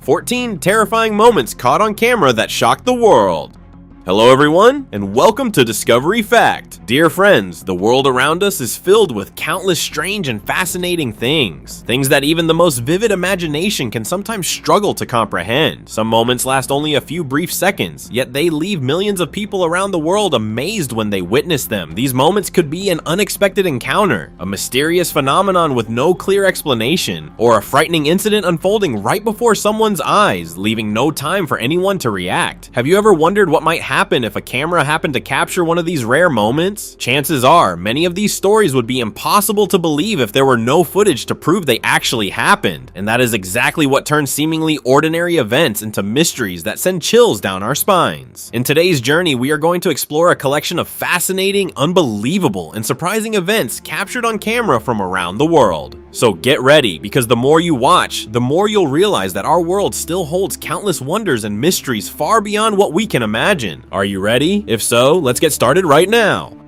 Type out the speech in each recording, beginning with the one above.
14 terrifying moments caught on camera that shocked the world. Hello everyone, and welcome to Discovery Fact. Dear friends, the world around us is filled with countless strange and fascinating things. Things that even the most vivid imagination can sometimes struggle to comprehend. Some moments last only a few brief seconds, yet they leave millions of people around the world amazed when they witness them. These moments could be an unexpected encounter, a mysterious phenomenon with no clear explanation, or a frightening incident unfolding right before someone's eyes, leaving no time for anyone to react. Have you ever wondered what might happen if a camera happened to capture one of these rare moments? Chances are, many of these stories would be impossible to believe if there were no footage to prove they actually happened. And that is exactly what turns seemingly ordinary events into mysteries that send chills down our spines. In today's journey, we are going to explore a collection of fascinating, unbelievable, and surprising events captured on camera from around the world. So get ready, because the more you watch, the more you'll realize that our world still holds countless wonders and mysteries far beyond what we can imagine. Are you ready? If so, let's get started right now.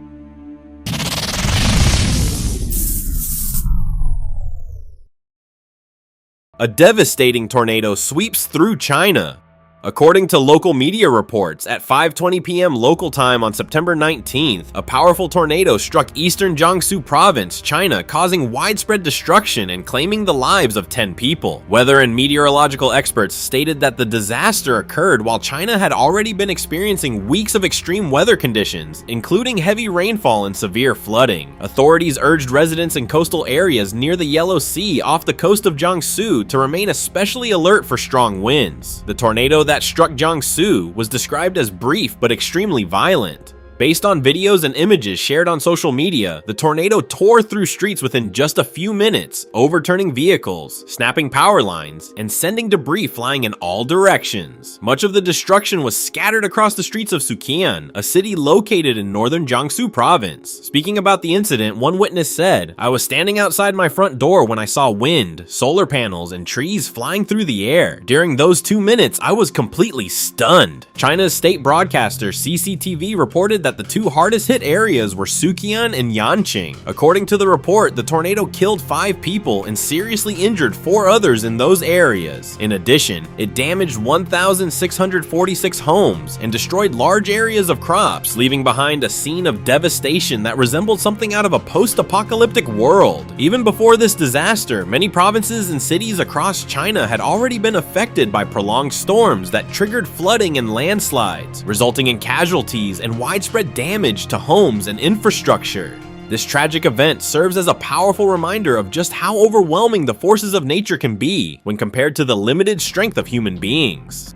A devastating tornado sweeps through China. According to local media reports, at 5:20 p.m. local time on September 19th, a powerful tornado struck eastern Jiangsu province, China, causing widespread destruction and claiming the lives of 10 people. Weather and meteorological experts stated that the disaster occurred while China had already been experiencing weeks of extreme weather conditions, including heavy rainfall and severe flooding. Authorities urged residents in coastal areas near the Yellow Sea off the coast of Jiangsu to remain especially alert for strong winds. The tornado that struck Jiangsu was described as brief but extremely violent. Based on videos and images shared on social media, the tornado tore through streets within just a few minutes, overturning vehicles, snapping power lines, and sending debris flying in all directions. Much of the destruction was scattered across the streets of Suqian, a city located in northern Jiangsu province. Speaking about the incident, one witness said, "I was standing outside my front door when I saw wind, solar panels, and trees flying through the air. During those 2 minutes, I was completely stunned." China's state broadcaster CCTV reported that the two hardest hit areas were Suqian and Yanqing. According to the report, the tornado killed 5 people and seriously injured 4 others in those areas. In addition, it damaged 1,646 homes and destroyed large areas of crops, leaving behind a scene of devastation that resembled something out of a post-apocalyptic world. Even before this disaster, many provinces and cities across China had already been affected by prolonged storms that triggered flooding and landslides, resulting in casualties and widespread damage to homes and infrastructure. This tragic event serves as a powerful reminder of just how overwhelming the forces of nature can be when compared to the limited strength of human beings.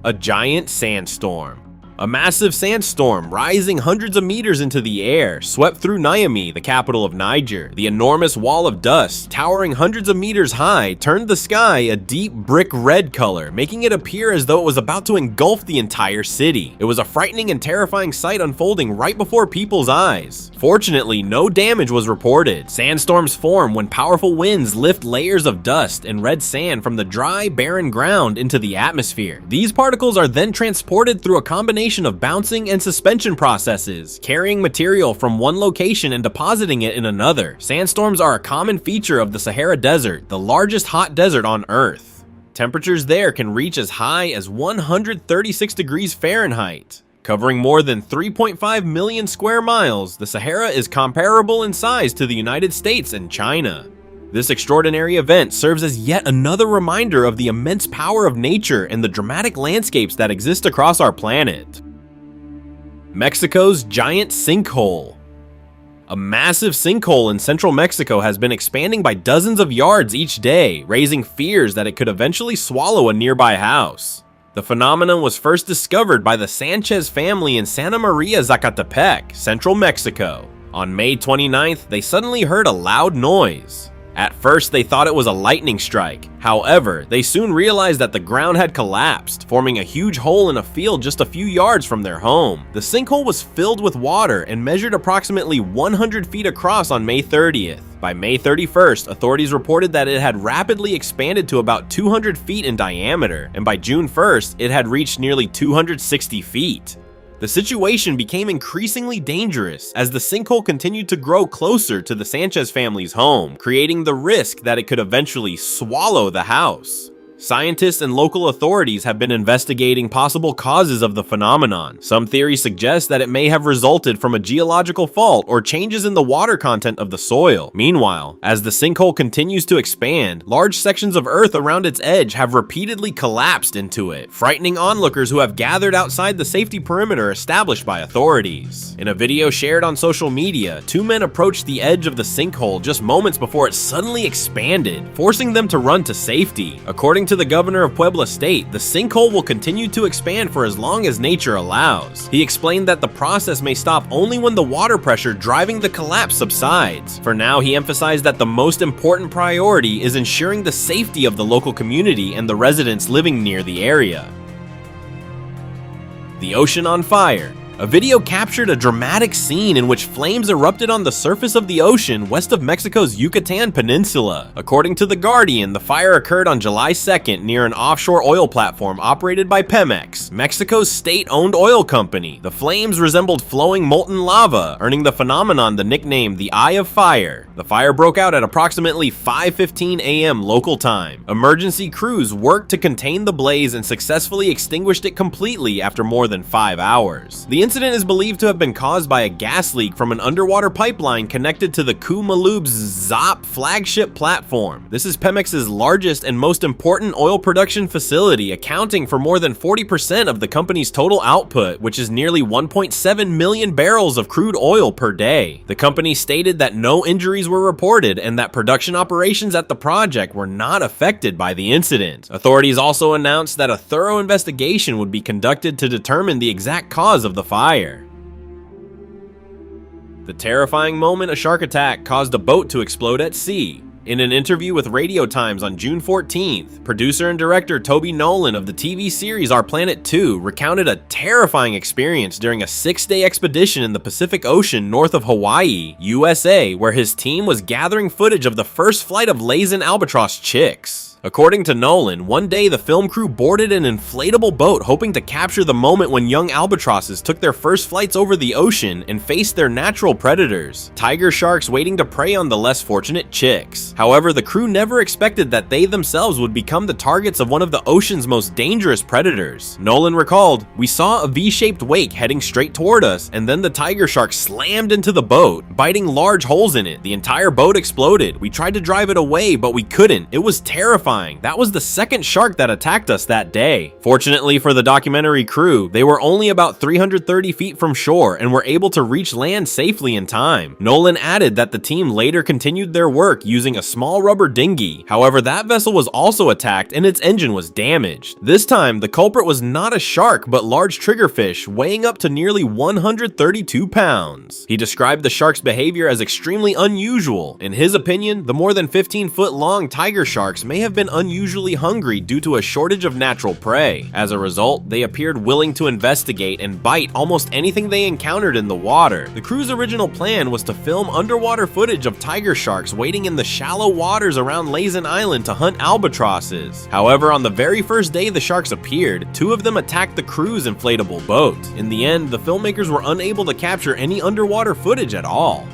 A giant sandstorm. A massive sandstorm, rising hundreds of meters into the air, swept through Niamey, the capital of Niger. The enormous wall of dust, towering hundreds of meters high, turned the sky a deep brick red color, making it appear as though it was about to engulf the entire city. It was a frightening and terrifying sight unfolding right before people's eyes. Fortunately, no damage was reported. Sandstorms form when powerful winds lift layers of dust and red sand from the dry, barren ground into the atmosphere. These particles are then transported through a combination of bouncing and suspension processes, carrying material from one location and depositing it in another. Sandstorms are a common feature of the Sahara Desert, the largest hot desert on Earth. Temperatures there can reach as high as 136 degrees Fahrenheit. Covering more than 3.5 million square miles, the Sahara is comparable in size to the United States and China. This extraordinary event serves as yet another reminder of the immense power of nature and the dramatic landscapes that exist across our planet. Mexico's giant sinkhole. A massive sinkhole in central Mexico has been expanding by dozens of yards each day, raising fears that it could eventually swallow a nearby house. The phenomenon was first discovered by the Sanchez family in Santa Maria, Zacatepec, central Mexico. On May 29th, they suddenly heard a loud noise. At first, they thought it was a lightning strike. However, they soon realized that the ground had collapsed, forming a huge hole in a field just a few yards from their home. The sinkhole was filled with water and measured approximately 100 feet across on May 30th. By May 31st, authorities reported that it had rapidly expanded to about 200 feet in diameter, and by June 1st, it had reached nearly 260 feet. The situation became increasingly dangerous as the sinkhole continued to grow closer to the Sanchez family's home, creating the risk that it could eventually swallow the house. Scientists and local authorities have been investigating possible causes of the phenomenon. Some theories suggest that it may have resulted from a geological fault or changes in the water content of the soil. Meanwhile, as the sinkhole continues to expand, large sections of earth around its edge have repeatedly collapsed into it, frightening onlookers who have gathered outside the safety perimeter established by authorities. In a video shared on social media, two men approached the edge of the sinkhole just moments before it suddenly expanded, forcing them to run to safety. According to the governor of Puebla State, the sinkhole will continue to expand for as long as nature allows. He explained that the process may stop only when the water pressure driving the collapse subsides. For now, he emphasized that the most important priority is ensuring the safety of the local community and the residents living near the area. The ocean on fire. A video captured a dramatic scene in which flames erupted on the surface of the ocean west of Mexico's Yucatan Peninsula. According to The Guardian, the fire occurred on July 2nd near an offshore oil platform operated by Pemex, Mexico's state-owned oil company. The flames resembled flowing molten lava, earning the phenomenon the nickname the Eye of Fire. The fire broke out at approximately 5:15 a.m. local time. Emergency crews worked to contain the blaze and successfully extinguished it completely after more than 5 hours. The incident is believed to have been caused by a gas leak from an underwater pipeline connected to the Kumalub's ZOP flagship platform. This is Pemex's largest and most important oil production facility, accounting for more than 40% of the company's total output, which is nearly 1.7 million barrels of crude oil per day. The company stated that no injuries were reported and that production operations at the project were not affected by the incident. Authorities also announced that a thorough investigation would be conducted to determine the exact cause of the fire. The terrifying moment a shark attack caused a boat to explode at sea. In an interview with Radio Times on June 14th, producer and director Toby Nolan of the TV series Our Planet 2 recounted a terrifying experience during a 6-day expedition in the Pacific Ocean north of Hawaii, USA, where his team was gathering footage of the first flight of Laysan albatross chicks. According to Nolan, one day the film crew boarded an inflatable boat hoping to capture the moment when young albatrosses took their first flights over the ocean and faced their natural predators, tiger sharks waiting to prey on the less fortunate chicks. However, the crew never expected that they themselves would become the targets of one of the ocean's most dangerous predators. Nolan recalled, "We saw a V-shaped wake heading straight toward us, and then the tiger shark slammed into the boat, biting large holes in it. The entire boat exploded. We tried to drive it away, but we couldn't. It was terrifying. That was the second shark that attacked us that day." Fortunately for the documentary crew, they were only about 330 feet from shore and were able to reach land safely in time. Nolan added that the team later continued their work using a small rubber dinghy. However, that vessel was also attacked and its engine was damaged. This time, the culprit was not a shark but large triggerfish weighing up to nearly 132 pounds. He described the shark's behavior as extremely unusual. In his opinion, the more than 15-foot-long tiger sharks may have been unusually hungry due to a shortage of natural prey. As a result, they appeared willing to investigate and bite almost anything they encountered in the water. The crew's original plan was to film underwater footage of tiger sharks waiting in the shallow waters around Laysan Island to hunt albatrosses. However, on the very first day the sharks appeared, 2 of them attacked the crew's inflatable boat. In the end, the filmmakers were unable to capture any underwater footage at all.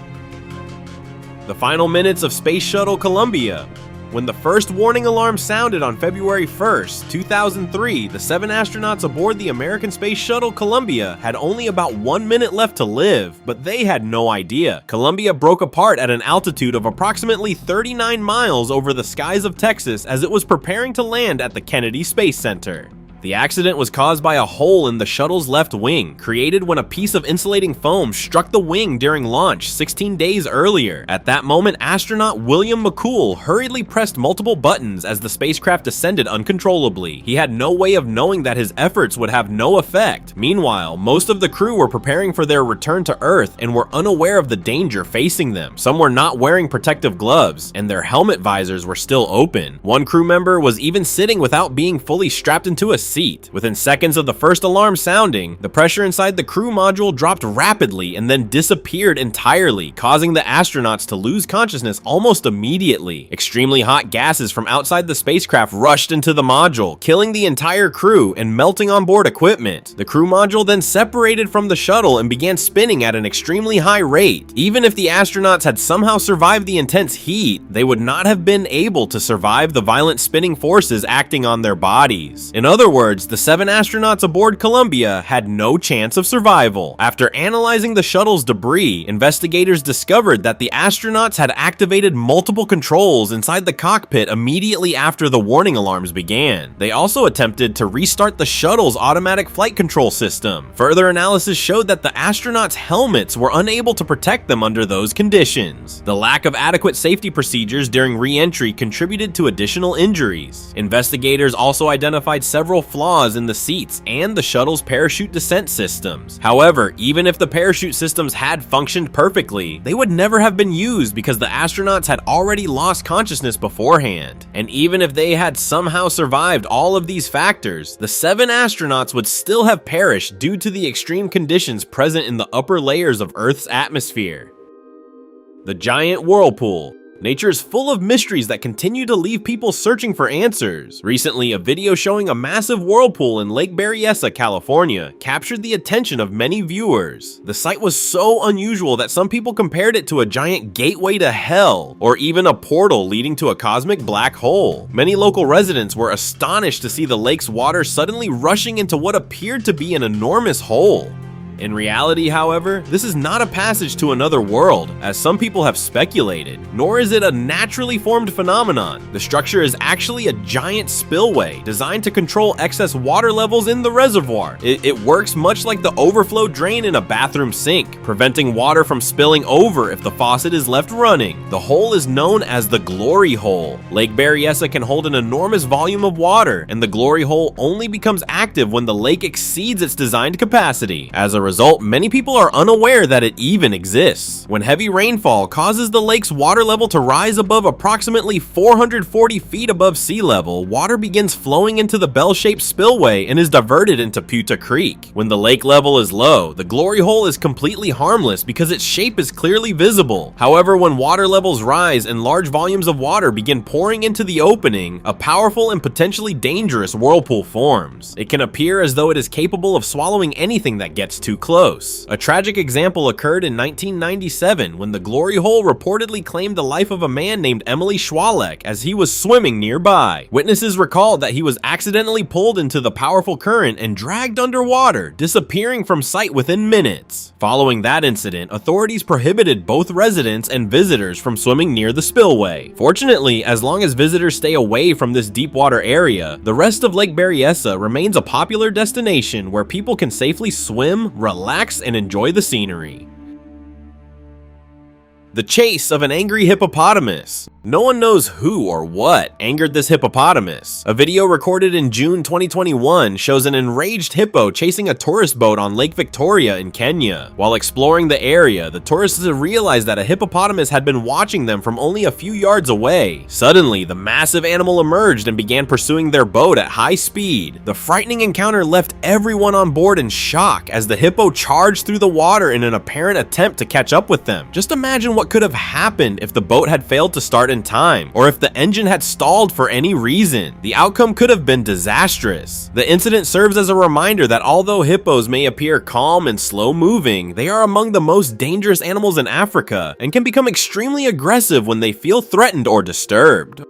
The final minutes of Space Shuttle Columbia. When the first warning alarm sounded on February 1st, 2003, the 7 astronauts aboard the American Space Shuttle Columbia had only about 1 minute left to live, but they had no idea. Columbia broke apart at an altitude of approximately 39 miles over the skies of Texas as it was preparing to land at the Kennedy Space Center. The accident was caused by a hole in the shuttle's left wing, created when a piece of insulating foam struck the wing during launch 16 days earlier. At that moment, astronaut William McCool hurriedly pressed multiple buttons as the spacecraft descended uncontrollably. He had no way of knowing that his efforts would have no effect. Meanwhile, most of the crew were preparing for their return to Earth and were unaware of the danger facing them. Some were not wearing protective gloves, and their helmet visors were still open. One crew member was even sitting without being fully strapped into a seat. Within seconds of the first alarm sounding, the pressure inside the crew module dropped rapidly and then disappeared entirely, causing the astronauts to lose consciousness almost immediately. Extremely hot gases from outside the spacecraft rushed into the module, killing the entire crew and melting onboard equipment. The crew module then separated from the shuttle and began spinning at an extremely high rate. Even if the astronauts had somehow survived the intense heat, they would not have been able to survive the violent spinning forces acting on their bodies. In other words, the 7 astronauts aboard Columbia had no chance of survival. After analyzing the shuttle's debris, investigators discovered that the astronauts had activated multiple controls inside the cockpit immediately after the warning alarms began. They also attempted to restart the shuttle's automatic flight control system. Further analysis showed that the astronauts' helmets were unable to protect them under those conditions. The lack of adequate safety procedures during re-entry contributed to additional injuries. Investigators also identified several flaws in the seats and the shuttle's parachute descent systems. However, even if the parachute systems had functioned perfectly, they would never have been used because the astronauts had already lost consciousness beforehand. And even if they had somehow survived all of these factors, the 7 astronauts would still have perished due to the extreme conditions present in the upper layers of Earth's atmosphere. The giant whirlpool. Nature is full of mysteries that continue to leave people searching for answers. Recently, a video showing a massive whirlpool in Lake Berryessa, California, captured the attention of many viewers. The sight was so unusual that some people compared it to a giant gateway to hell, or even a portal leading to a cosmic black hole. Many local residents were astonished to see the lake's water suddenly rushing into what appeared to be an enormous hole. In reality, however, this is not a passage to another world, as some people have speculated, nor is it a naturally formed phenomenon. The structure is actually a giant spillway designed to control excess water levels in the reservoir. It works much like the overflow drain in a bathroom sink, preventing water from spilling over if the faucet is left running. The hole is known as the Glory Hole. Lake Berryessa can hold an enormous volume of water, and the Glory Hole only becomes active when the lake exceeds its designed capacity. As a result, many people are unaware that it even exists. When heavy rainfall causes the lake's water level to rise above approximately 440 feet above sea level, water begins flowing into the bell-shaped spillway and is diverted into Puta Creek. When the lake level is low, the Glory Hole is completely harmless because its shape is clearly visible. However, when water levels rise and large volumes of water begin pouring into the opening, a powerful and potentially dangerous whirlpool forms. It can appear as though it is capable of swallowing anything that gets too close. A tragic example occurred in 1997 when the Glory Hole reportedly claimed the life of a man named Emily Schwalek as he was swimming nearby. Witnesses recalled that he was accidentally pulled into the powerful current and dragged underwater, disappearing from sight within minutes. Following that incident, authorities prohibited both residents and visitors from swimming near the spillway. Fortunately, as long as visitors stay away from this deep water area, the rest of Lake Berryessa remains a popular destination where people can safely swim, relax, and enjoy the scenery. The chase of an angry hippopotamus. No one knows who or what angered this hippopotamus. A video recorded in June 2021 shows an enraged hippo chasing a tourist boat on Lake Victoria in Kenya. While exploring the area, the tourists realized that a hippopotamus had been watching them from only a few yards away. Suddenly, the massive animal emerged and began pursuing their boat at high speed. The frightening encounter left everyone on board in shock as the hippo charged through the water in an apparent attempt to catch up with them. Just imagine what could have happened if the boat had failed to start in time, or if the engine had stalled for any reason. The outcome could have been disastrous. The incident serves as a reminder that although hippos may appear calm and slow moving, they are among the most dangerous animals in Africa and can become extremely aggressive when they feel threatened or disturbed.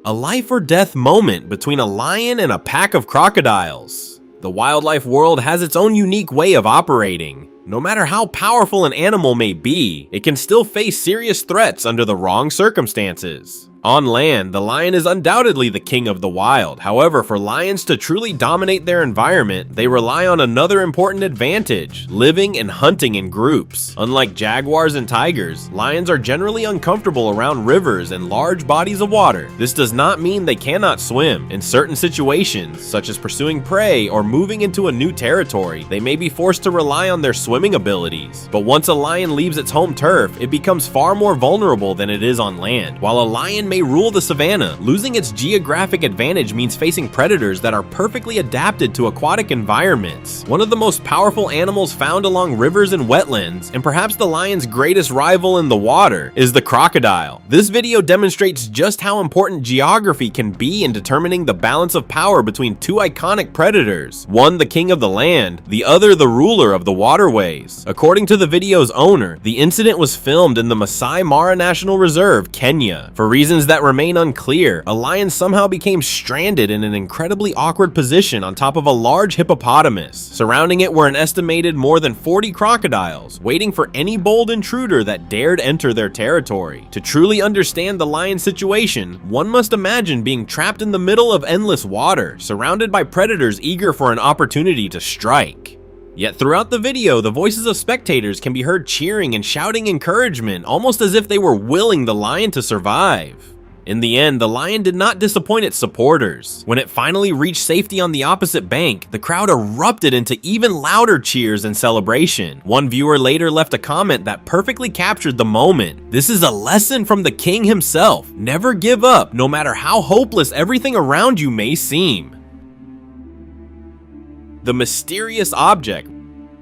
A life or death moment between a lion and a pack of crocodiles. The wildlife world has its own unique way of operating. No matter how powerful an animal may be, it can still face serious threats under the wrong circumstances. On land, the lion is undoubtedly the king of the wild. However, for lions to truly dominate their environment, they rely on another important advantage: living and hunting in groups. Unlike jaguars and tigers, lions are generally uncomfortable around rivers and large bodies of water. This does not mean they cannot swim. In certain situations, such as pursuing prey or moving into a new territory, they may be forced to rely on their swimming abilities. species. But once a lion leaves its home turf, it becomes far more vulnerable than it is on land. While a lion may rule the savanna, losing its geographic advantage means facing predators that are perfectly adapted to aquatic environments. One of the most powerful animals found along rivers and wetlands, and perhaps the lion's greatest rival in the water, is the crocodile. This video demonstrates just how important geography can be in determining the balance of power between two iconic predators, one the king of the land, the other the ruler of the waterways. According to the video's owner, the incident was filmed in the Masai Mara National Reserve, Kenya. For reasons that remain unclear, a lion somehow became stranded in an incredibly awkward position on top of a large hippopotamus. Surrounding it were an estimated more than 40 crocodiles, waiting for any bold intruder that dared enter their territory. To truly understand the lion's situation, one must imagine being trapped in the middle of endless water, surrounded by predators eager for an opportunity to strike. Yet throughout the video, the voices of spectators can be heard cheering and shouting encouragement, almost as if they were willing the lion to survive. In the end, the lion did not disappoint its supporters. When it finally reached safety on the opposite bank, the crowd erupted into even louder cheers and celebration. One viewer later left a comment that perfectly captured the moment. "This is a lesson from the king himself. Never give up, no matter how hopeless everything around you may seem." The mysterious object.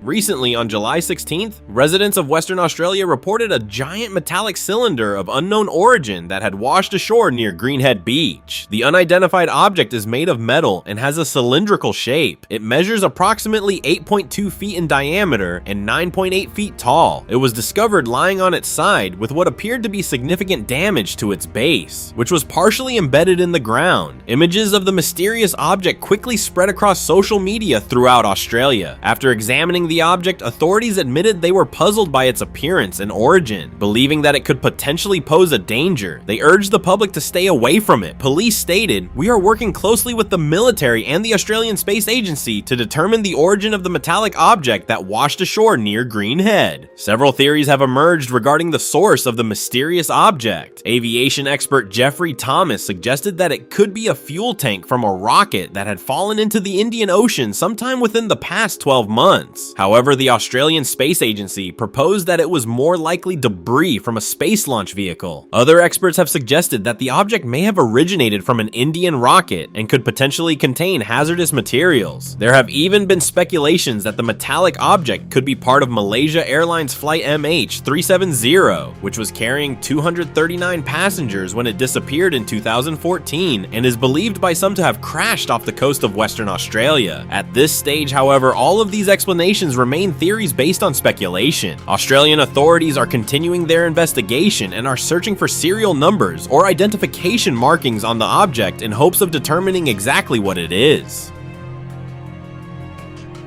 Recently, on July 16th, residents of Western Australia reported a giant metallic cylinder of unknown origin that had washed ashore near Greenhead Beach. The unidentified object is made of metal and has a cylindrical shape. It measures approximately 8.2 feet in diameter and 9.8 feet tall. It was discovered lying on its side with what appeared to be significant damage to its base, which was partially embedded in the ground. Images of the mysterious object quickly spread across social media throughout Australia. After examining the object, authorities admitted they were puzzled by its appearance and origin, believing that it could potentially pose a danger. They urged the public to stay away from it. Police stated, "We are working closely with the military and the Australian Space Agency to determine the origin of the metallic object that washed ashore near Greenhead." Several theories have emerged regarding the source of the mysterious object. Aviation expert Jeffrey Thomas suggested that it could be a fuel tank from a rocket that had fallen into the Indian Ocean sometime within the past 12 months. However, the Australian Space Agency proposed that it was more likely debris from a space launch vehicle. Other experts have suggested that the object may have originated from an Indian rocket and could potentially contain hazardous materials. There have even been speculations that the metallic object could be part of Malaysia Airlines flight MH370, which was carrying 239 passengers when it disappeared in 2014 and is believed by some to have crashed off the coast of Western Australia. At this stage, however, all of these explanations remain theories based on speculation. Australian authorities are continuing their investigation and are searching for serial numbers or identification markings on the object in hopes of determining exactly what it is.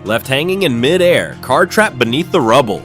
Left hanging in mid-air, car trapped beneath the rubble.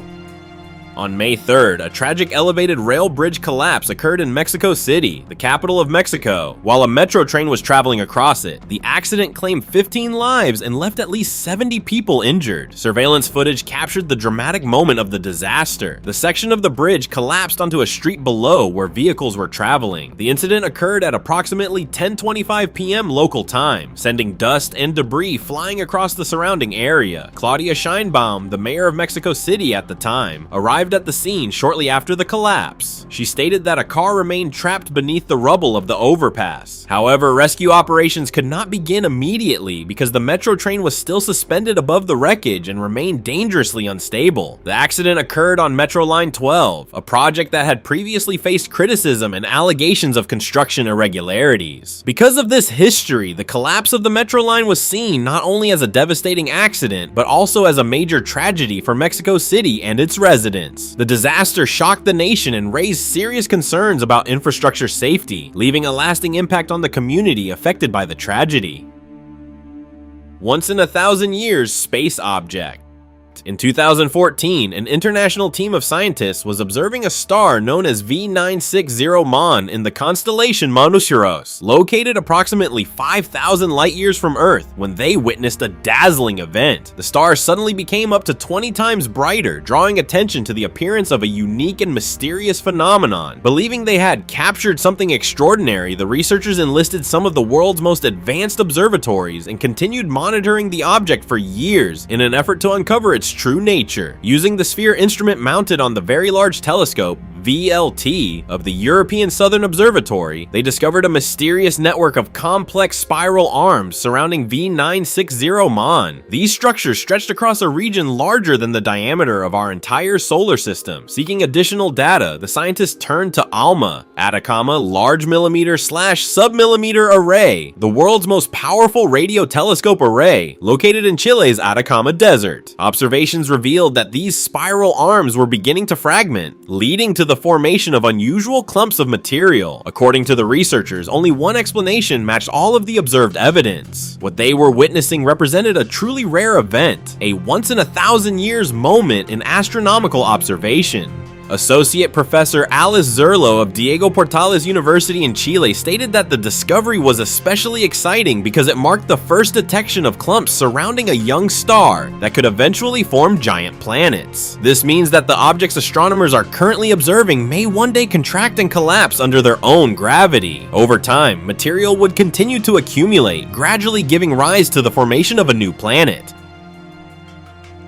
On May 3rd, a tragic elevated rail bridge collapse occurred in Mexico City, the capital of Mexico, while a metro train was traveling across it. The accident claimed 15 lives and left at least 70 people injured. Surveillance footage captured the dramatic moment of the disaster. The section of the bridge collapsed onto a street below where vehicles were traveling. The incident occurred at approximately 10:25 p.m. local time, sending dust and debris flying across the surrounding area. Claudia Sheinbaum, the mayor of Mexico City at the time, arrived at the scene shortly after the collapse. She stated that a car remained trapped beneath the rubble of the overpass. However, rescue operations could not begin immediately because the metro train was still suspended above the wreckage and remained dangerously unstable. The accident occurred on Metro Line 12, a project that had previously faced criticism and allegations of construction irregularities. Because of this history, the collapse of the metro line was seen not only as a devastating accident, but also as a major tragedy for Mexico City and its residents. The disaster shocked the nation and raised serious concerns about infrastructure safety, leaving a lasting impact on the community affected by the tragedy. Once in 1,000 years space object. In 2014, an international team of scientists was observing a star known as V960 Mon in the constellation Manushiros, located approximately 5,000 light-years from Earth, when they witnessed a dazzling event. The star suddenly became up to 20 times brighter, drawing attention to the appearance of a unique and mysterious phenomenon. Believing they had captured something extraordinary, the researchers enlisted some of the world's most advanced observatories and continued monitoring the object for years in an effort to uncover its its true nature. Using the sphere instrument mounted on the Very Large Telescope, VLT, of the European Southern Observatory, they discovered a mysterious network of complex spiral arms surrounding V960 Mon. These structures stretched across a region larger than the diameter of our entire solar system. Seeking additional data, the scientists turned to ALMA, Atacama Large Millimeter / Submillimeter Array, the world's most powerful radio telescope array, located in Chile's Atacama Desert. Observations revealed that these spiral arms were beginning to fragment, leading to the formation of unusual clumps of material. According to the researchers, only one explanation matched all of the observed evidence. What they were witnessing represented a truly rare event, a once-in-a-thousand-years moment in astronomical observation. Associate Professor Alice Zerlo of Diego Portales University in Chile stated that the discovery was especially exciting because it marked the first detection of clumps surrounding a young star that could eventually form giant planets. This means that the objects astronomers are currently observing may one day contract and collapse under their own gravity. Over time, material would continue to accumulate, gradually giving rise to the formation of a new planet.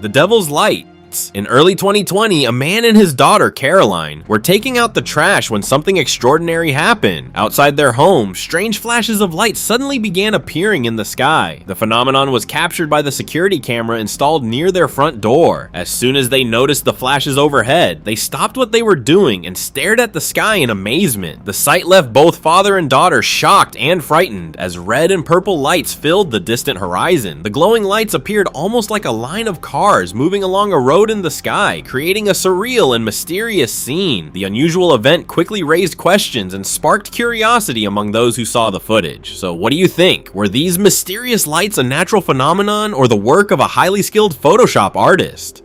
The Devil's Light. In early 2020, a man and his daughter, Caroline, were taking out the trash when something extraordinary happened. Outside their home, strange flashes of light suddenly began appearing in the sky. The phenomenon was captured by the security camera installed near their front door. As soon as they noticed the flashes overhead, they stopped what they were doing and stared at the sky in amazement. The sight left both father and daughter shocked and frightened as red and purple lights filled the distant horizon. The glowing lights appeared almost like a line of cars moving along a road in the sky, creating a surreal and mysterious scene. The unusual event quickly raised questions and sparked curiosity among those who saw the footage. So what do you think? Were these mysterious lights a natural phenomenon or the work of a highly skilled Photoshop artist?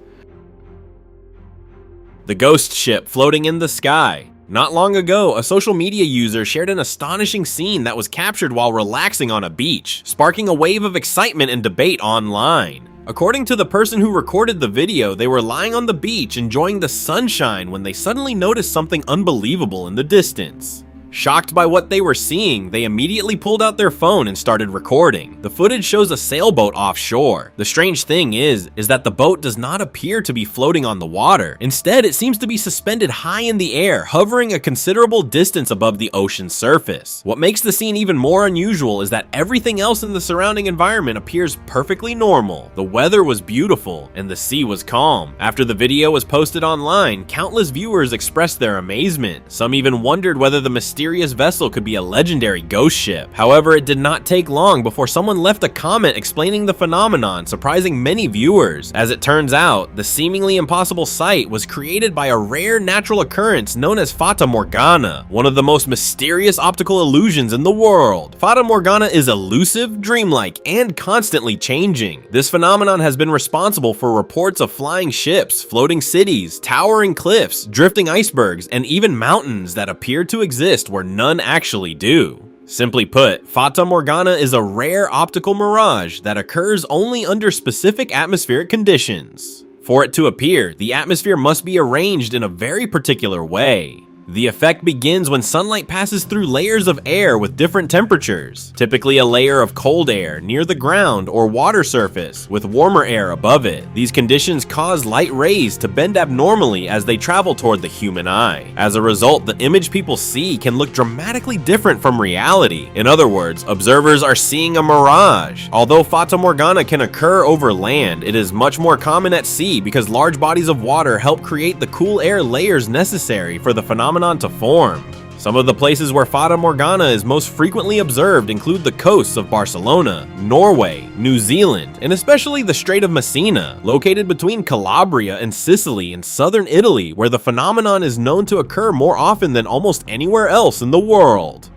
The ghost ship floating in the sky. Not long ago, a social media user shared an astonishing scene that was captured while relaxing on a beach, sparking a wave of excitement and debate online. According to the person who recorded the video, they were lying on the beach enjoying the sunshine when they suddenly noticed something unbelievable in the distance. Shocked by what they were seeing, they immediately pulled out their phone and started recording. The footage shows a sailboat offshore. The strange thing is that the boat does not appear to be floating on the water. Instead, it seems to be suspended high in the air, hovering a considerable distance above the ocean's surface. What makes the scene even more unusual is that everything else in the surrounding environment appears perfectly normal. The weather was beautiful, and the sea was calm. After the video was posted online, countless viewers expressed their amazement. Some even wondered whether the mysterious vessel could be a legendary ghost ship. However, it did not take long before someone left a comment explaining the phenomenon, surprising many viewers. As it turns out, the seemingly impossible sight was created by a rare natural occurrence known as Fata Morgana, one of the most mysterious optical illusions in the world. Fata Morgana is elusive, dreamlike, and constantly changing. This phenomenon has been responsible for reports of flying ships, floating cities, towering cliffs, drifting icebergs, and even mountains that appear to exist where none actually do. Simply put, Fata Morgana is a rare optical mirage that occurs only under specific atmospheric conditions. For it to appear, the atmosphere must be arranged in a very particular way. The effect begins when sunlight passes through layers of air with different temperatures, typically a layer of cold air near the ground or water surface with warmer air above it. These conditions cause light rays to bend abnormally as they travel toward the human eye. As a result, the image people see can look dramatically different from reality. In other words, observers are seeing a mirage. Although Fata Morgana can occur over land, it is much more common at sea because large bodies of water help create the cool air layers necessary for the phenomenon to form. Some of the places where Fata Morgana is most frequently observed include the coasts of Barcelona, Norway, New Zealand, and especially the Strait of Messina, located between Calabria and Sicily in southern Italy, where the phenomenon is known to occur more often than almost anywhere else in the world.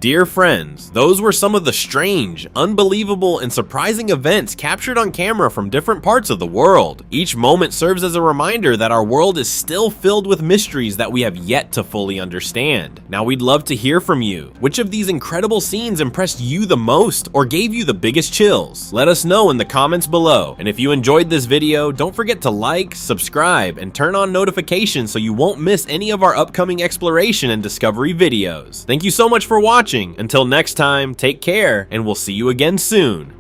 Dear friends, those were some of the strange, unbelievable, and surprising events captured on camera from different parts of the world. Each moment serves as a reminder that our world is still filled with mysteries that we have yet to fully understand. Now we'd love to hear from you. Which of these incredible scenes impressed you the most or gave you the biggest chills? Let us know in the comments below. And if you enjoyed this video, don't forget to like, subscribe, and turn on notifications so you won't miss any of our upcoming exploration and discovery videos. Thank you so much for watching. Until next time, take care, and we'll see you again soon.